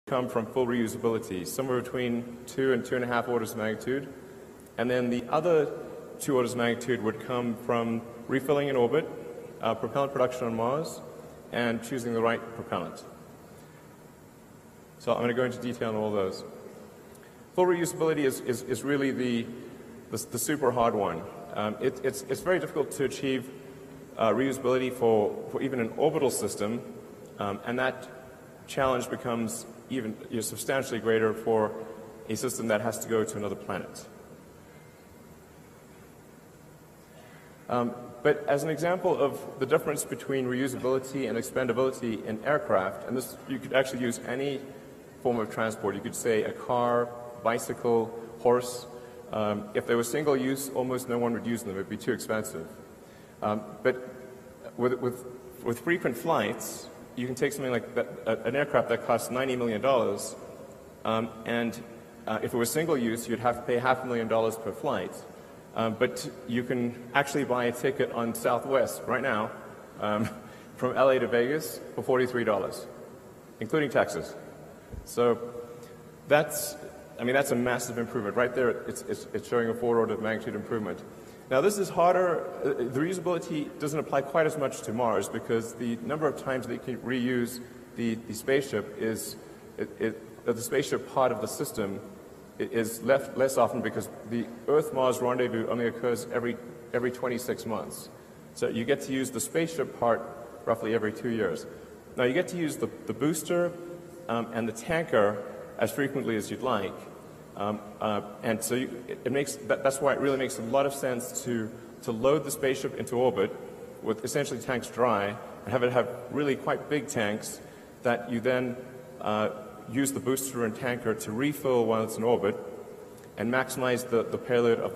come from full reusability, somewhere between 2 and 2.5 orders of magnitude. And then the other 2 orders of magnitude would come from refilling in orbit, propellant production on Mars, and choosing the right propellant. So I'm going to go into detail on all those. Full reusability is really the super hard one. It's very difficult to achieve reusability for even an orbital system, and that challenge becomes even substantially greater for a system that has to go to another planet. But as an example of the difference between reusability and expendability in aircraft, and this you could actually use any form of transport. You could say a car, bicycle, horse. If they were single use, almost no one would use them. It would be too expensive. But with frequent flights, you can take something like that, an aircraft that costs $90 million, and if it was single use, you'd have to pay $500,000 per flight. But you can actually buy a ticket on Southwest right now from LA to Vegas for $43, including taxes. So that's a massive improvement. Right there, it's showing a 4 order of magnitude improvement. Now this is harder. The reusability doesn't apply quite as much to Mars because the number of times that you can reuse the spaceship is, the spaceship part of the system is less often because the Earth-Mars rendezvous only occurs every 26 months. So you get to use the spaceship part roughly every 2 years. Now you get to use the booster and the tanker as frequently as you'd like. And so that's why it really makes a lot of sense to load the spaceship into orbit with essentially tanks dry and have it have really quite big tanks that you then use the booster and tanker to refill while it's in orbit and maximize the payload of